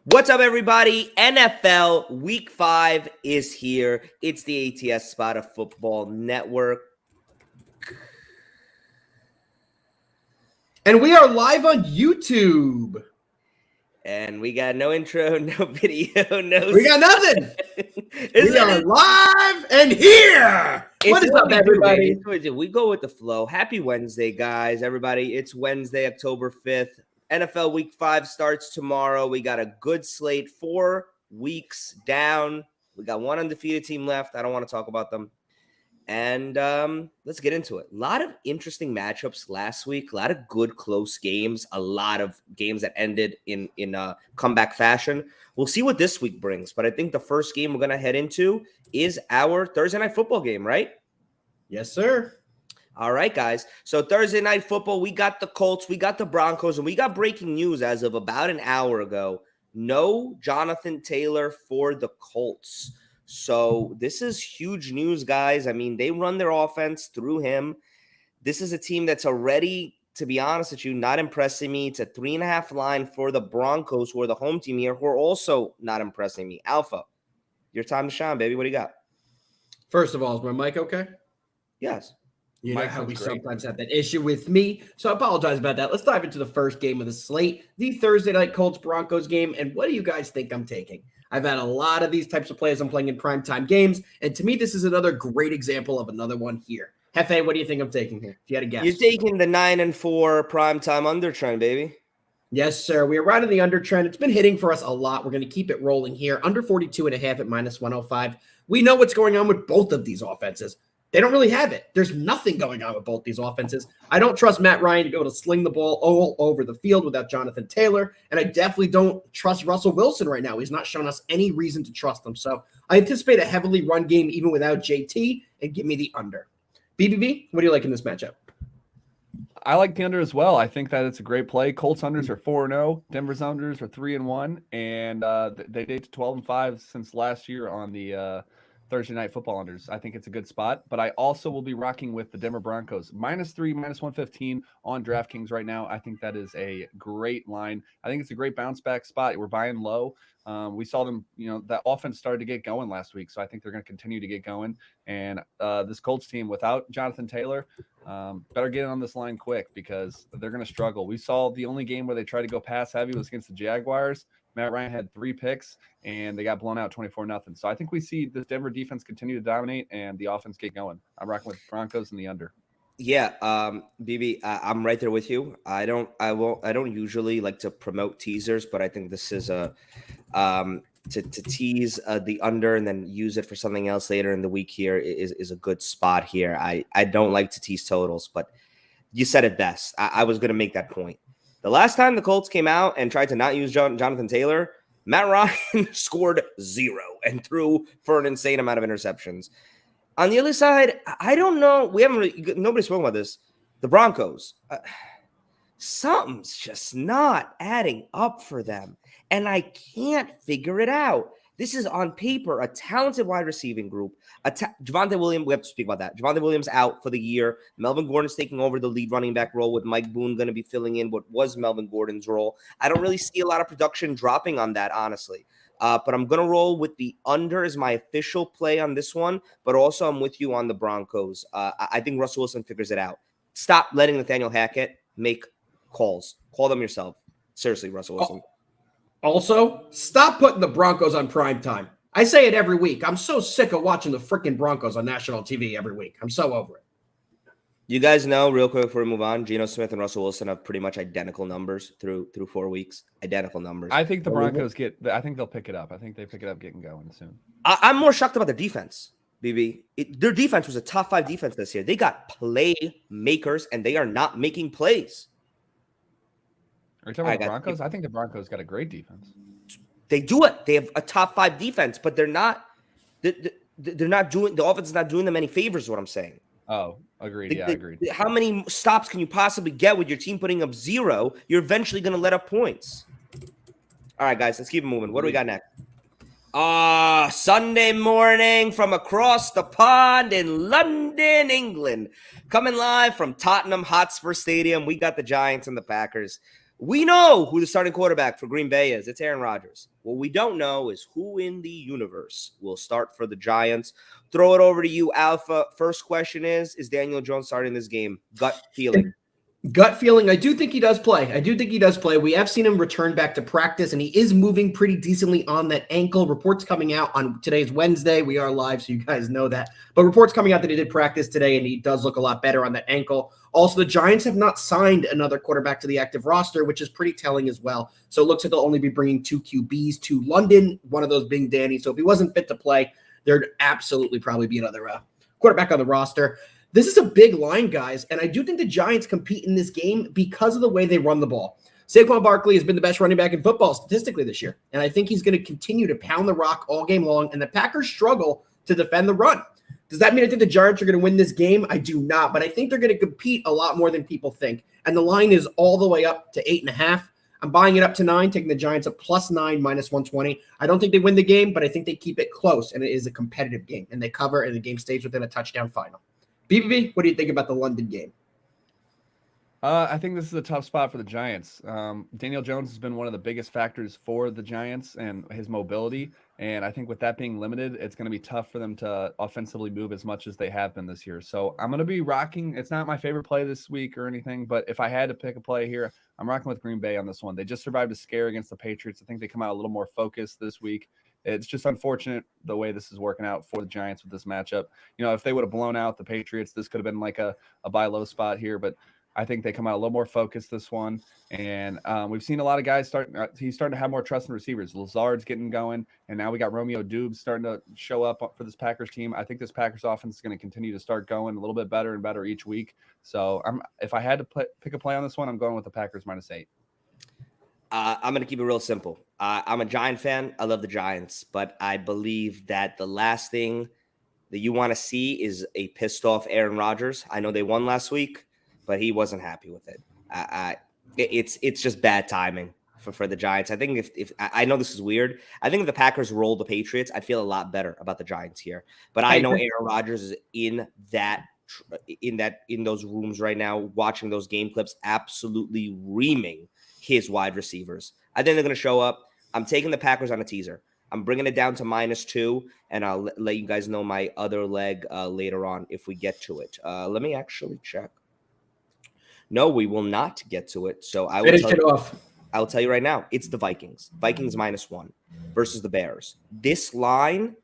What's up, everybody? NFL Week 5 is here. It's the ATS Spot of Football Network. And we are live on YouTube. And we got no intro, no video, no... We got nothing. We are live and here. What is up, everybody? We go with the flow. Happy Wednesday, guys. Everybody, it's Wednesday, October 5th. NFL Week 5 starts tomorrow. We got a good slate, 4 weeks down. We got one undefeated team left. I don't want to talk about them. And let's get into it. A lot of interesting matchups last week. A lot of good, close games. A lot of games that ended in comeback fashion. We'll see what this week brings. But I think the first game we're going to head into is our Thursday Night Football game, right? Yes, sir. All right, guys. So Thursday Night Football, we got the Colts, we got the Broncos, and we got breaking news as of about an hour ago. No Jonathan Taylor for the Colts. So this is huge news, guys. I mean, they run their offense through him. This is a team that's already, to be honest with you, not impressing me. It's a 3.5 line for the Broncos, who are the home team here, who are also not impressing me. Alpha, your time to shine, baby. What do you got? First of all, is my mic okay? Yes. You know how we sometimes have that issue with me, so I apologize about that. Let's dive into the first game of the slate, the Thursday Night Colts-Broncos game, and what do you guys think I'm taking? I've had a lot of these types of plays I'm playing in primetime games, and to me, this is another great example of another one here. Hefe, what do you think I'm taking here? If you had a guess. You're taking the 9-4 primetime under trend, baby. Yes, sir. We are right in the under trend. It's been hitting for us a lot. We're going to keep it rolling here. Under 42.5 at -105. We know what's going on with both of these offenses. They don't really have it. There's nothing going on with both these offenses. I don't trust Matt Ryan to be able to sling the ball all over the field without Jonathan Taylor, and I definitely don't trust Russell Wilson right now. He's not shown us any reason to trust him. So I anticipate a heavily run game even without JT, and give me the under. BBB, what do you like in this matchup? I like the under as well. I think that it's a great play. Colts unders are 4-0. Denver's unders are 3-1, and they date to 12-5 since last year on the Thursday Night Football unders. I think it's a good spot, but I also will be rocking with the Denver Broncos. -3, -115 on DraftKings right now. I think that is a great line. I think it's a great bounce back spot. We're buying low. We saw them, that offense started to get going last week, so I think they're going to continue to get going. And this Colts team without Jonathan Taylor, better get on this line quick because they're going to struggle. We saw the only game where they tried to go pass heavy was against the Jaguars. Matt Ryan had 3 picks, and they got blown out 24-0. So I think we see the Denver defense continue to dominate and the offense get going. I'm rocking with Broncos in the under. Yeah, BB, I'm right there with you. I don't usually like to promote teasers, but I think this is a to tease the under and then use it for something else later in the week here is a good spot here. I don't like to tease totals, but you said it best. I was going to make that point. The last time the Colts came out and tried to not use Jonathan Taylor, Matt Ryan scored 0 and threw for an insane amount of interceptions. On the other side, I don't know. Nobody's spoken about this. The Broncos, something's just not adding up for them, and I can't figure it out. This is on paper a talented wide receiving group. Javonte Williams, we have to speak about that. Javonte Williams out for the year. Melvin Gordon's taking over the lead running back role with Mike Boone going to be filling in what was Melvin Gordon's role. I don't really see a lot of production dropping on that, honestly. But I'm going to roll with the under as my official play on this one, but also I'm with you on the Broncos. I think Russell Wilson figures it out. Stop letting Nathaniel Hackett make calls. Call them yourself. Seriously, Russell Wilson. Also, stop putting the Broncos on primetime. I say it every week. I'm so sick of watching the freaking Broncos on national TV every week. I'm so over it. You guys know, real quick before we move on, Geno Smith and Russell Wilson have pretty much identical numbers through 4 weeks. Identical numbers. I think the Broncos I think they'll pick it up. I think they pick it up getting going soon. I'm more shocked about their defense, BB. Their defense was a top 5 defense this year. They got playmakers, and they are not making plays. Are you talking about the Broncos? I think the Broncos got a great defense. They do it. They have a top 5 defense, but they're not doing the offense is not doing them any favors, is what I'm saying. Oh, agreed. Yeah, agreed. How many stops can you possibly get with your team putting up 0? You're eventually going to let up points. All right, guys, let's keep it moving. What do we got next? Sunday morning from across the pond in London, England. Coming live from Tottenham Hotspur Stadium. We got the Giants and the Packers. We know who the starting quarterback for Green Bay is. It's Aaron Rodgers. What we don't know is who in the universe will start for the Giants. Throw it over to you, Alpha. First question is Daniel Jones starting this game? Gut feeling. Gut feeling, I do think he does play. We have seen him return back to practice, and he is moving pretty decently on that ankle. Reports coming out on today's Wednesday. We are live, so you guys know that. But reports coming out that he did practice today, and he does look a lot better on that ankle. Also, the Giants have not signed another quarterback to the active roster, which is pretty telling as well. So it looks like they'll only be bringing 2 QBs to London, one of those being Danny. So if he wasn't fit to play, there'd absolutely probably be another quarterback on the roster. This is a big line, guys, and I do think the Giants compete in this game because of the way they run the ball. Saquon Barkley has been the best running back in football statistically this year, and I think he's going to continue to pound the rock all game long, and the Packers struggle to defend the run. Does that mean I think the Giants are going to win this game? I do not, but I think they're going to compete a lot more than people think, and the line is all the way up to 8.5. I'm buying it up to 9, taking the Giants at +9, -120. I don't think they win the game, but I think they keep it close, and it is a competitive game, and they cover, and the game stays within a touchdown final. BBB, what do you think about the London game? I think this is a tough spot for the Giants. Daniel Jones has been one of the biggest factors for the Giants and his mobility. And I think with that being limited, it's going to be tough for them to offensively move as much as they have been this year. So I'm going to be rocking. It's not my favorite play this week or anything, but if I had to pick a play here, I'm rocking with Green Bay on this one. They just survived a scare against the Patriots. I think they come out a little more focused this week. It's just unfortunate the way this is working out for the Giants with this matchup. You know, if they would have blown out the Patriots, this could have been like a buy low spot here, but I think they come out a little more focused this one. And we've seen a lot of guys he's starting to have more trust in receivers. Lazard's getting going, and now we got Romeo Doubs starting to show up for this Packers team. I think this Packers offense is going to continue to start going a little bit better and better each week. So if I had to pick a play on this one, I'm going with the Packers -8. I'm going to keep it real simple. I'm a Giant fan. I love the Giants, but I believe that the last thing that you want to see is a pissed off Aaron Rodgers. I know they won last week, but he wasn't happy with it. It's just bad timing for the Giants. I think if I know this is weird, I think if the Packers roll the Patriots, I'd feel a lot better about the Giants here. But I know Aaron Rodgers is in those rooms right now, watching those game clips, absolutely reaming his wide receivers. I think they're going to show up. I'm taking the Packers on a teaser. I'm bringing it down to -2, and I'll let you guys know my other leg later on if we get to it. Let me actually check. No, we will not get to it. So I will tell you right now, it's the Vikings. Vikings -1 versus the Bears. This line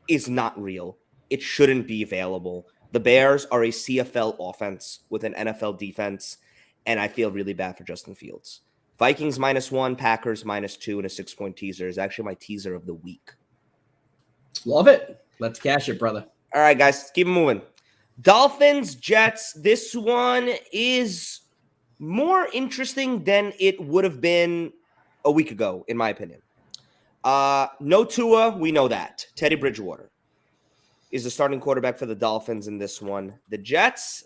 is not real. It shouldn't be available. The Bears are a CFL offense with an NFL defense, and I feel really bad for Justin Fields. Vikings -1, Packers -2, and a 6-point teaser is actually my teaser of the week. Love it. Let's cash it, brother. All right, guys, keep it moving. Dolphins Jets. This one is more interesting than it would have been a week ago, in my opinion. No Tua, we know that. Teddy Bridgewater is the starting quarterback for the Dolphins in this one. The Jets,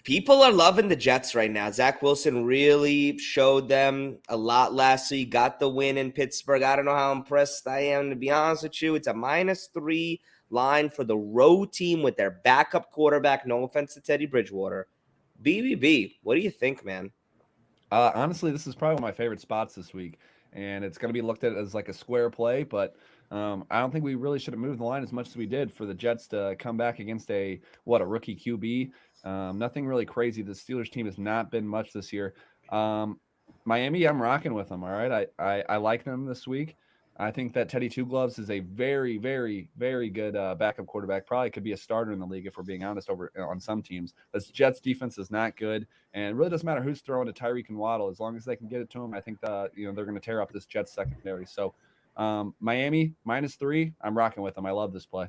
people are loving the Jets right now. Zach Wilson really showed them a lot last week, got the win in Pittsburgh. I don't know how impressed I am, to be honest with you. It's a -3 line for the road team with their backup quarterback. No offense to Teddy Bridgewater. BBB, what do you think, man? Honestly, this is probably one of my favorite spots this week, and it's going to be looked at as like a square play, but I don't think we really should have moved the line as much as we did for the Jets to come back against a rookie QB. Nothing really crazy. The Steelers team has not been much this year. Miami, I'm rocking with them. All right. I like them this week. I think that Teddy Two Gloves is a very, very, very good backup quarterback. Probably could be a starter in the league if we're being honest on some teams. This Jets defense is not good, and it really doesn't matter who's throwing to Tyreek and Waddle. As long as they can get it to him, I think they're going to tear up this Jets secondary. So Miami -3, I'm rocking with them. I love this play.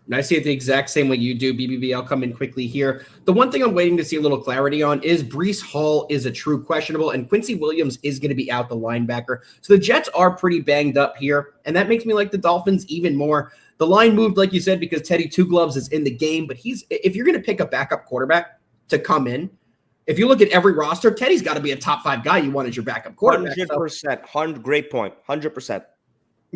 And I see it the exact same way you do, BBB. I'll come in quickly here. The one thing I'm waiting to see a little clarity on is Breece Hall is a true questionable, and Quincy Williams is going to be out, the linebacker. So the Jets are pretty banged up here, and that makes me like the Dolphins even more. The line moved, like you said, because Teddy Two Gloves is in the game, but if you're going to pick a backup quarterback to come in, if you look at every roster, Teddy's got to be a top 5 guy you want as your backup quarterback. 100%. Great point. 100%.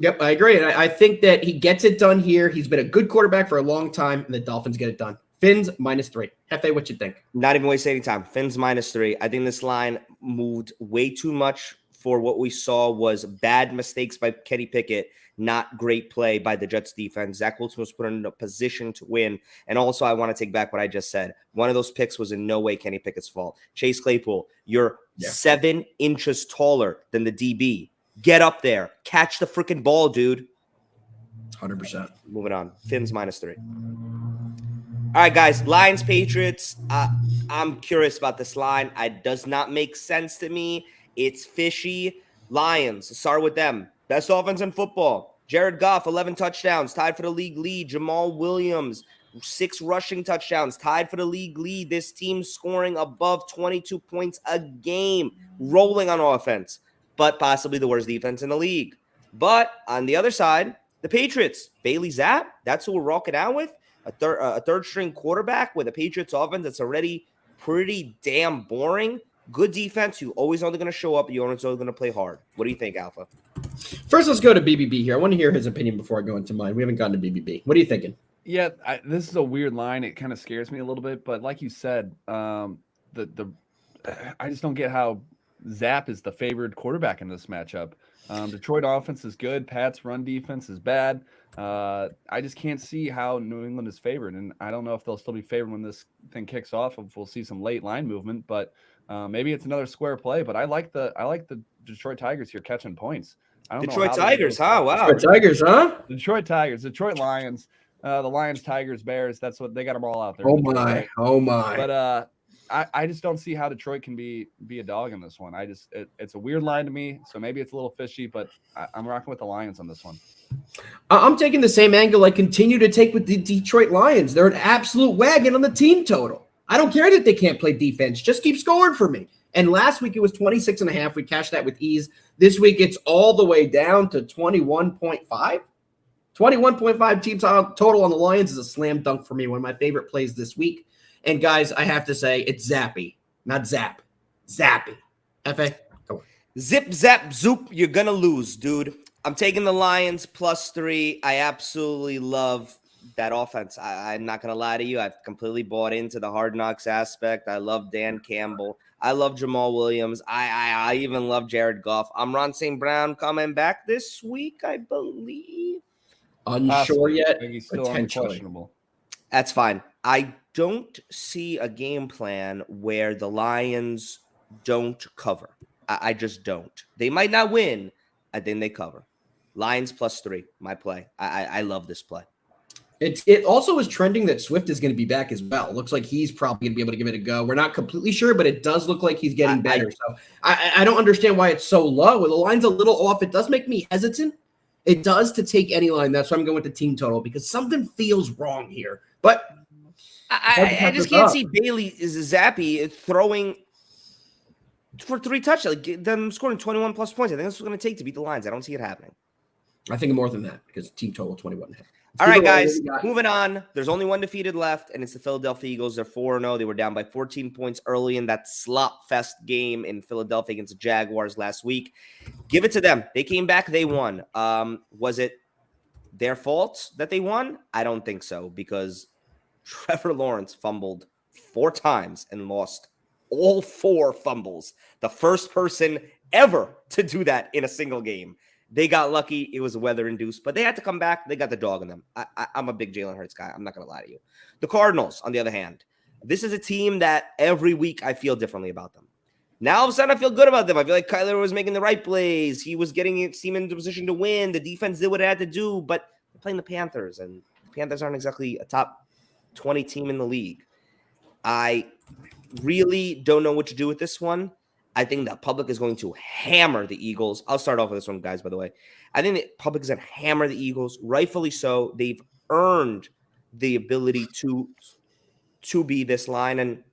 Yep, I agree. And I think that he gets it done here. He's been a good quarterback for a long time, and the Dolphins get it done. Fins -3. Hefe, what you think? Not even wasting any time. Fins -3. I think this line moved way too much for what we saw was bad mistakes by Kenny Pickett, not great play by the Jets defense. Zach Wilson was put in a position to win. And also, I want to take back what I just said. One of those picks was in no way Kenny Pickett's fault. Chase Claypool, you're 7 inches taller than the DB. Get up there. Catch the freaking ball, dude. 100%. Moving on. Fins -3. All right, guys. Lions, Patriots. I'm curious about this line. It does not make sense to me. It's fishy. Lions, start with them. Best offense in football. Jared Goff, 11 touchdowns, tied for the league lead. Jamal Williams, 6 rushing touchdowns, tied for the league lead. This team scoring above 22 points a game, rolling on offense, but possibly the worst defense in the league. But on the other side, the Patriots, Bailey Zapp, that's who we're rocking out with. A third-string quarterback with a Patriots offense that's already pretty damn boring. Good defense. You always know they're going to show up. You always know they're going to play hard. What do you think, Alpha? First, let's go to BBB here. I want to hear his opinion before I go into mine. We haven't gotten to BBB. What are you thinking? Yeah, this is a weird line. It kind of scares me a little bit. But like you said, I just don't get how Zapp is the favored quarterback in this matchup. Detroit offense is good. Pat's run defense is bad. I just can't see how New England is favored. And I don't know if they'll still be favored when this thing kicks off. If we'll see some late line movement. But maybe it's another square play, but I like the Detroit Tigers here catching points. I don't Detroit know Tigers, huh? Wow. Detroit Tigers, huh? Detroit Tigers, Detroit Lions, the Lions, Tigers, Bears. That's what they got them all out there. Oh my, right? Oh my. But I just don't see how Detroit can be a dog in this one. It's a weird line to me, so maybe it's a little fishy, but I'm rocking with the Lions on this one. I'm taking the same angle I continue to take with the Detroit Lions. They're an absolute wagon on the team total. I don't care that they can't play defense. Just keep scoring for me. And last week it was 26.5. We cashed that with ease. This week it's all the way down to 21.5. 21.5 team total on the Lions is a slam dunk for me. One of my favorite plays this week. And guys, I have to say it's Zappy, not Zap. Zappy. F.A., go on. Zip, zap, zoop. You're going to lose, dude. I'm taking the Lions +3. I absolutely love that offense. I'm not going to lie to you. I've completely bought into the Hard Knocks aspect. I love Dan Campbell. I love Jamal Williams. I even love Jared Goff. I'm Ron St. Brown coming back this week, I believe. Unsure yet? He's still unquestionable. That's fine. I don't see a game plan where the Lions don't cover. I just don't. They might not win. I think they cover. Lions +3, my play. I love this play. It also is trending that Swift is going to be back as well. It looks like he's probably going to be able to give it a go. We're not completely sure, but it does look like he's getting better. So I don't understand why it's so low. The line's a little off. It does make me hesitant. It does to take any line. That's why I'm going with the team total because something feels wrong here. But I just can't see Bailey Zappy throwing for 3 touchdowns. Them scoring 21+ points. I think that's what's going to take to beat the Lions. I don't see it happening. I think more than that because team total 21.5. All right, guys, moving on. There's only one defeated left, and it's the Philadelphia Eagles. They're 4-0. They were down by 14 points early in that slop fest game in Philadelphia against the Jaguars last week. Give it to them. They came back. They won. Was it their fault that they won? I don't think so because Trevor Lawrence fumbled 4 times and lost all 4 fumbles. The first person ever to do that in a single game. They got lucky. It was weather-induced, but they had to come back. They got the dog in them. I'm a big Jalen Hurts guy. I'm not going to lie to you. The Cardinals, on the other hand, this is a team that every week I feel differently about them. Now, all of a sudden, I feel good about them. I feel like Kyler was making the right plays. He was getting his team into position to win. The defense did what it had to do, but they're playing the Panthers, and the Panthers aren't exactly a top 20 team in the league. I really don't know what to do with this one. I think the public is going to hammer the Eagles. I'll start off with this one, guys, by the way. I think the public is going to hammer the Eagles, rightfully so. They've earned the ability to be this line, and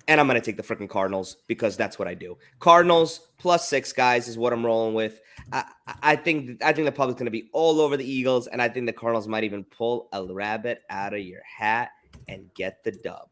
I'm going to take the freaking Cardinals because that's what I do. Cardinals +6, guys, is what I'm rolling with. I think the public's going to be all over the Eagles, and I think the Cardinals might even pull a rabbit out of your hat and get the dub.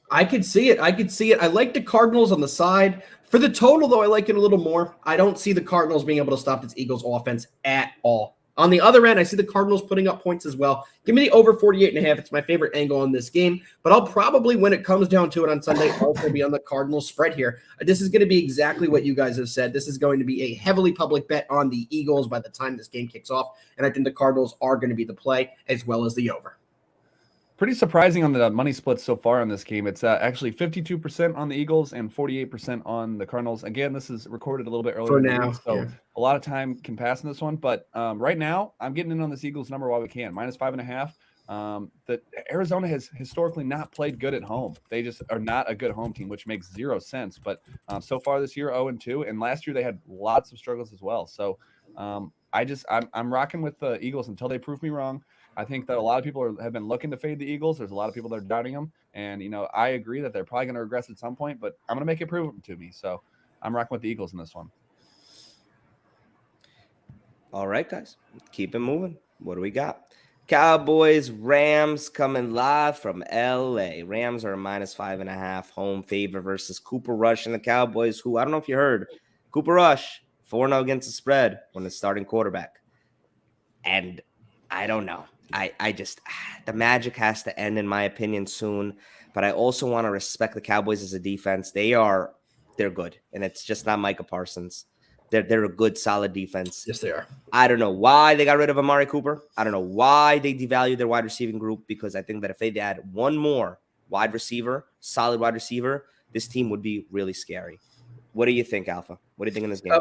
I could see it. I like the Cardinals on the side. For the total, though, I like it a little more. I don't see the Cardinals being able to stop this Eagles offense at all. On the other end, I see the Cardinals putting up points as well. Give me the over 48.5. It's my favorite angle on this game, but I'll probably, when it comes down to it on Sunday, also be on the Cardinals spread here. This is going to be exactly what you guys have said. This is going to be a heavily public bet on the Eagles by the time this game kicks off, and I think the Cardinals are going to be the play as well as the over. Pretty surprising on the money splits so far in this game. It's actually 52% on the Eagles and 48% on the Cardinals. Again, this is recorded a little bit earlier For in the now, week, so yeah. a lot of time can pass in this one. But right now, I'm getting in on this Eagles number while we can. -5.5. That Arizona has historically not played good at home. They just are not a good home team, which makes zero sense. But so far this year, 0-2, and last year they had lots of struggles as well. So I'm rocking with the Eagles until they prove me wrong. I think that a lot of people have been looking to fade the Eagles. There's a lot of people that are doubting them. And, I agree that they're probably going to regress at some point, but I'm going to make it prove them to me. So I'm rocking with the Eagles in this one. All right, guys, keep it moving. What do we got? Cowboys Rams coming live from LA. Rams are a -5.5 home favorite versus Cooper Rush and the Cowboys, who I don't know if you heard. Cooper Rush, 4-0 against the spread when the starting quarterback. And I don't know. I just, the magic has to end, in my opinion, soon. But I also want to respect the Cowboys as a defense. They're good. And it's just not Micah Parsons. They're a good, solid defense. Yes, they are. I don't know why they got rid of Amari Cooper. I don't know why they devalued their wide receiving group, because I think that if they add one more wide receiver, solid wide receiver, this team would be really scary. What do you think, Alpha? What do you think in this game?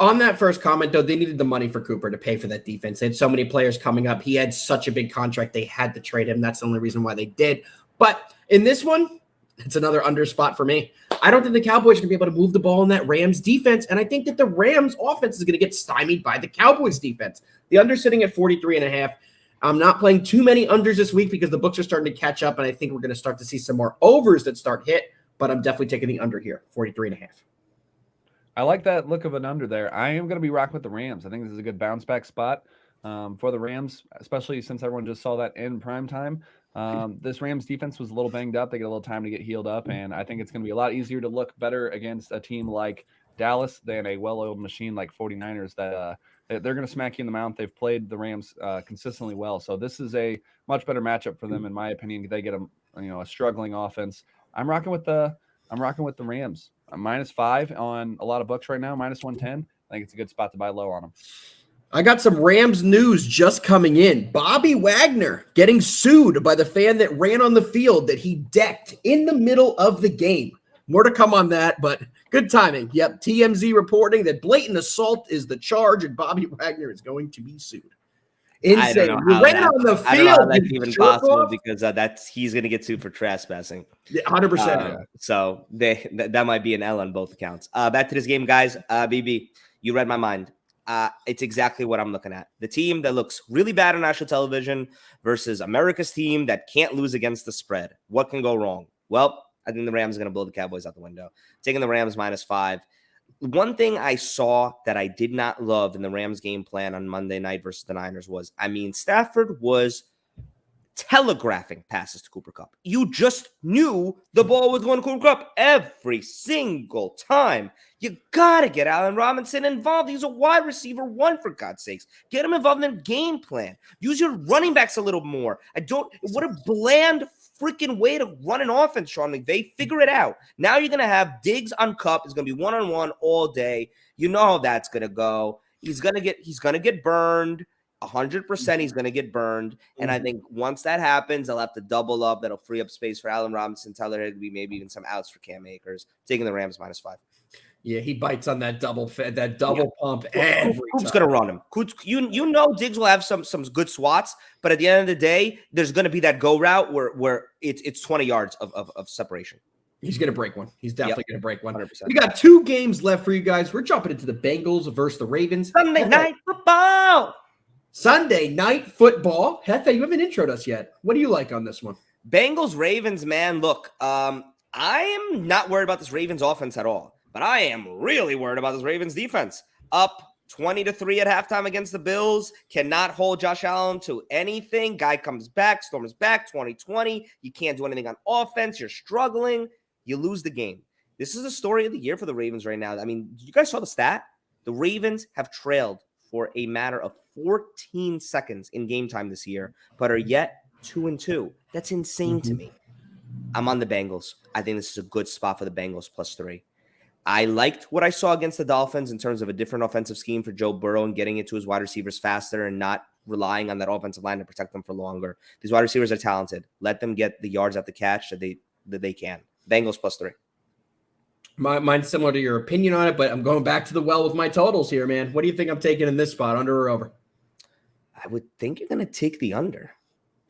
On that first comment, though, they needed the money for Cooper to pay for that defense. They had so many players coming up. He had such a big contract. They had to trade him. That's the only reason why they did. But in this one, it's another under spot for me. I don't think the Cowboys are going to be able to move the ball in that Rams defense. And I think that the Rams offense is going to get stymied by the Cowboys defense. The under sitting at 43.5. I'm not playing too many unders this week because the books are starting to catch up. And I think we're going to start to see some more overs that start hit. But I'm definitely taking the under here, 43.5. I like that look of an under there. I am going to be rocking with the Rams. I think this is a good bounce back spot for the Rams, especially since everyone just saw that in prime time. This Rams defense was a little banged up. They get a little time to get healed up, and I think it's going to be a lot easier to look better against a team like Dallas than a well-oiled machine like 49ers that they're going to smack you in the mouth. They've played the Rams consistently well, so this is a much better matchup for them, in my opinion. They get a struggling offense. I'm rocking with the Rams. I'm -5 on a lot of books right now, -110. I think it's a good spot to buy low on them. I got some Rams news just coming in. Bobby Wagner getting sued by the fan that ran on the field that he decked in the middle of the game. More to come on that, but good timing. Yep, TMZ reporting that blatant assault is the charge, and Bobby Wagner is going to be sued. Insane. You ran on the field. I don't know how that's even possible, because he's going to get sued for trespassing. 100%. So that might be an L on both accounts. Back to this game, guys. BB, you read my mind. It's exactly what I'm looking at. The team that looks really bad on national television versus America's team that can't lose against the spread. What can go wrong? Well, I think the Rams are going to blow the Cowboys out the window. Taking the Rams -5. One thing I saw that I did not love in the Rams game plan on Monday night versus the Niners was, Stafford was telegraphing passes to Cooper Kupp. You just knew the ball was going to Cooper Kupp every single time. You got to get Allen Robinson involved. He's a wide receiver one, for God's sakes. Get him involved in the game plan. Use your running backs a little more. What a bland freaking way to run an offense, Sean McVay. Figure it out. Now you're going to have Diggs on Kupp. It's going to be one-on-one all day. You know how that's going to go. He's going to get burned. 100% he's going to get burned. And I think once that happens, they'll have to double up. That'll free up space for Allen Robinson, Tyler Higbee, maybe even some outs for Cam Akers. Taking the Rams -5. Yeah, he bites on that double pump every time. Who's going to run him? You know Diggs will have some good swats, but at the end of the day, there's going to be that go route where it's 20 yards of separation. He's going to break one. He's definitely going to break one. 100%. We got 2 games left for you guys. We're jumping into the Bengals versus the Ravens. Sunday night football. Sunday night football. Hefe, you haven't introed us yet. What do you like on this one? Bengals Ravens, man. Look, I am not worried about this Ravens offense at all. But I am really worried about this Ravens defense. Up 20-3 at halftime against the Bills. Cannot hold Josh Allen to anything. Guy comes back, storms back, 2020. You can't do anything on offense. You're struggling. You lose the game. This is the story of the year for the Ravens right now. You guys saw the stat? The Ravens have trailed for a matter of 14 seconds in game time this year, but are yet 2-2. That's insane to me. I'm on the Bengals. I think this is a good spot for the Bengals +3. I liked what I saw against the Dolphins in terms of a different offensive scheme for Joe Burrow and getting it to his wide receivers faster and not relying on that offensive line to protect them for longer. These wide receivers are talented. Let them get the yards at the catch that they can. Bengals +3. Mine's similar to your opinion on it, but I'm going back to the well with my totals here, man. What do you think I'm taking in this spot, under or over? I would think you're going to take the under.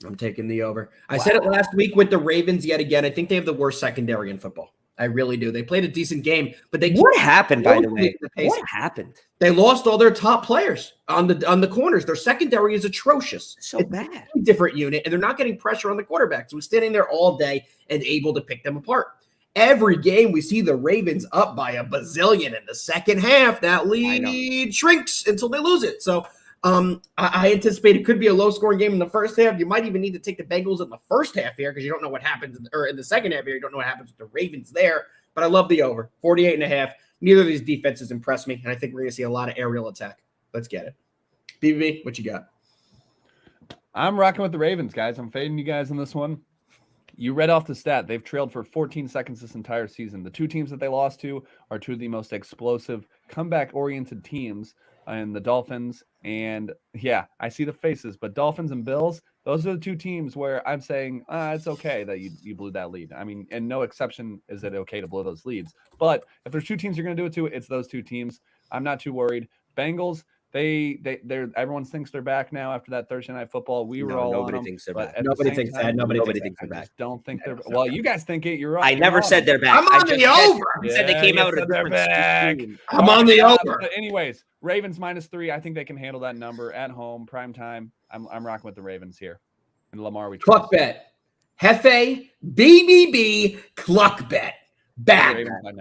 I'm taking the over. I said it last week with the Ravens yet again. I think they have the worst secondary in football. I really do. They played a decent game, but they what happened, by the way? What happened? They lost all their top players on the corners. Their secondary is atrocious. So it's bad. A different unit, and they're not getting pressure on the quarterbacks. We're standing there all day and able to pick them apart. Every game we see the Ravens up by a bazillion in the second half. That lead shrinks until they lose it. So I anticipate it could be a low-scoring game in the first half. You might even need to take the Bengals in the first half here because you don't know what happens, or in the second half here, you don't know what happens with the Ravens there. But I love the over, 48.5. Neither of these defenses impress me, and I think we're going to see a lot of aerial attack. Let's get it. BB, what you got? I'm rocking with the Ravens, guys. I'm fading you guys on this one. You read off the stat. They've trailed for 14 seconds this entire season. The two teams that they lost to are two of the most explosive, comeback-oriented teams in the Dolphins. And, yeah, I see the faces. But Dolphins and Bills, those are the two teams where I'm saying it's okay that you blew that lead. I mean, and no exception is it okay to blow those leads. But if there's two teams you're going to do it to, it's those two teams. I'm not too worried. Bengals, they're everyone thinks they're back now after that Thursday Night Football. We were all nobody on them, thinks they're but back. at Nobody the same thinks time, that. Nobody thinks they're back. I just don't think they're. Well, you guys think it. You're right. I never said they're back. I'm on the over. I said they came out with a different back. scheme. I'm on the over. But anyways, Ravens -3. I think they can handle that number at home, prime time. I'm rocking with the Ravens here. And Lamar, we Cluck bet. Hefe, BBB, Cluck bet. Back.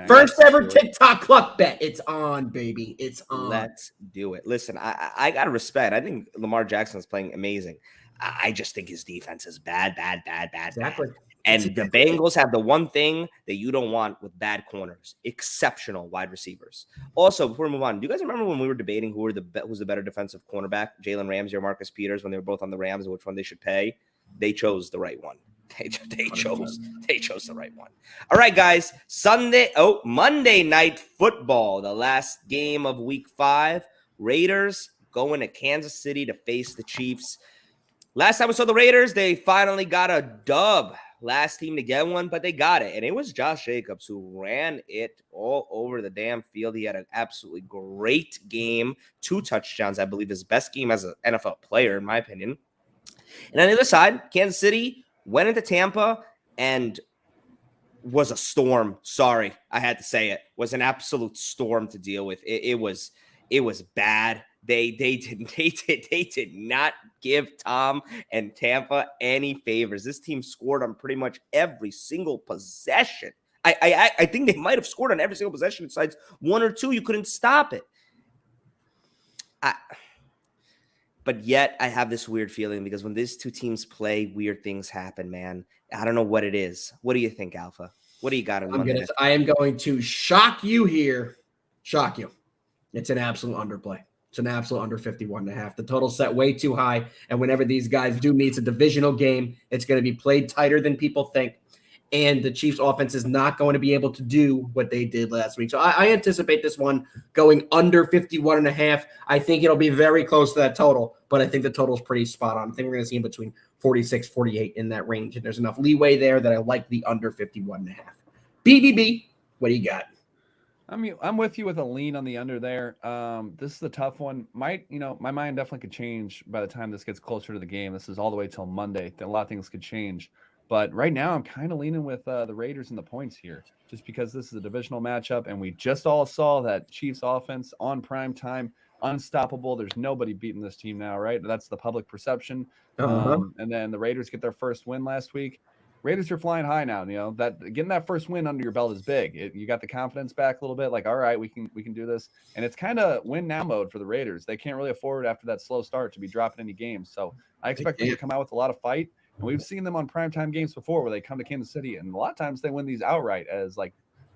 First ever TikTok Cluck bet. It's on, baby. It's on. Let's do it. Listen, I got to respect. I think Lamar Jackson is playing amazing. I just think his defense is bad. Exactly. And the Bengals have the one thing that you don't want with bad corners: exceptional wide receivers. Also, before we move on, do you guys remember when we were debating who's the better defensive cornerback, Jalen Ramsey or Marcus Peters, when they were both on the Rams and which one they should pay? They chose the right one. They chose the right one. All right, guys. Monday Night Football, the last game of Week 5. Raiders going to Kansas City to face the Chiefs. Last time we saw the Raiders, they finally got a dub. Last team to get one, but they got it. And it was Josh Jacobs who ran it all over the damn field. He had an absolutely great game. 2 touchdowns, I believe, his best game as an NFL player, in my opinion. And on the other side, Kansas City went into Tampa and was a storm. Sorry, I had to say it. Was an absolute storm to deal with. It was bad. They did not give Tom and Tampa any favors. This team scored on pretty much every single possession. I think they might have scored on every single possession besides 1 or 2. You couldn't stop it. But yet I have this weird feeling because when these two teams play, weird things happen, man. I don't know what it is. What do you think, Alpha? What do you got? I am going to shock you here. Shock you. It's an absolute underplay. It's an absolute under 51.5. The total set way too high. And whenever these guys do meet, it's a divisional game. It's going to be played tighter than people think. And the Chiefs offense is not going to be able to do what they did last week. So I anticipate this one going under 51.5. I think it'll be very close to that total, but I think the total is pretty spot on. I think we're going to see in between 46, 48 in that range. And there's enough leeway there that I like the under 51.5. BBB, what do you got? I'm with you with a lean on the under there. This is a tough one. My mind definitely could change by the time this gets closer to the game. This is all the way till Monday. A lot of things could change. But right now, I'm kind of leaning with the Raiders and the points here, just because this is a divisional matchup, and we just all saw that Chiefs offense on prime time, unstoppable. There's nobody beating this team now, right? That's the public perception. And then the Raiders get their first win last week. Raiders are flying high now. That getting that first win under your belt is big. You got the confidence back a little bit. Like, all right, we can do this. And it's kind of win now mode for the Raiders. They can't really afford after that slow start to be dropping any games. So I expect them to come out with a lot of fight. And we've seen them on primetime games before where they come to Kansas City, and a lot of times they win these outright as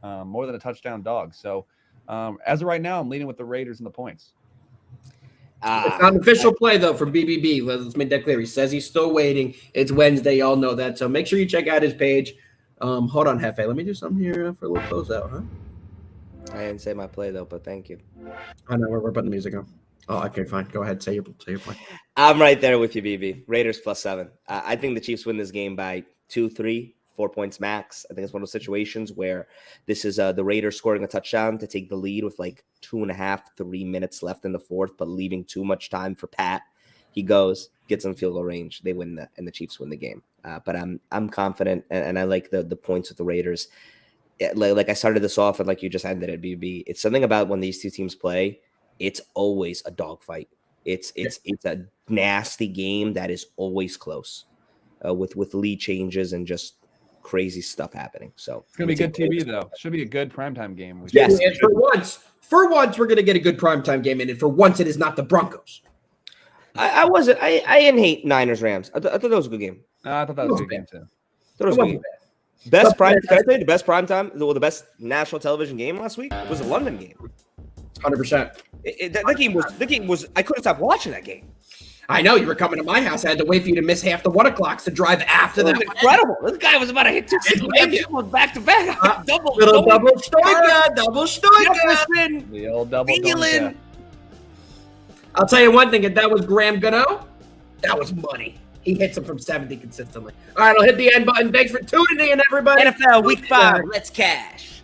more than a touchdown dog. So as of right now, I'm leaning with the Raiders and the points. It's not an official play, though, from BBB. Let's make that clear. He says he's still waiting. It's Wednesday. Y'all know that. So make sure you check out his page. Hold on, Hefe. Let me do something here for a little closeout, huh? I didn't say my play, though, but thank you. I know we're putting the music on. Oh, okay, fine. Go ahead. Say your play. I'm right there with you, BB. Raiders +7. I think the Chiefs win this game by 2, 3, 4 points max. I think it's one of those situations where this is the Raiders scoring a touchdown to take the lead with like 2.5, 3 minutes left in the fourth, but leaving too much time for Pat. He goes, gets in field goal range. They win and the Chiefs win the game. But I'm confident, and I like the points with the Raiders. Like I started this off, and like you just ended it, BB. It's something about when these two teams play. It's always a dogfight. It's a nasty game that is always close, with lead changes and just crazy stuff happening. So it's gonna be good TV though. Should be a good primetime game. Yes, and for once, we're gonna get a good primetime game in it. For once, it is not the Broncos. I didn't hate Niners Rams. I thought that was a good game. I thought that was a good game too. Best prime. Can I tell you the best prime time? The best national television game last week was the London game. 100%. The game was. I couldn't stop watching that game. I know you were coming to my house. I had to wait for you to miss half the 1 o'clocks to drive after that. Incredible! This guy was about to hit 2 back to back. Double Stoiga. The old double. I'll tell you one thing. If that was Graham Gano, that was money. He hits them from 70 consistently. All right, I'll hit the end button. Thanks for tuning in, everybody. NFL Week 5. Let's cash.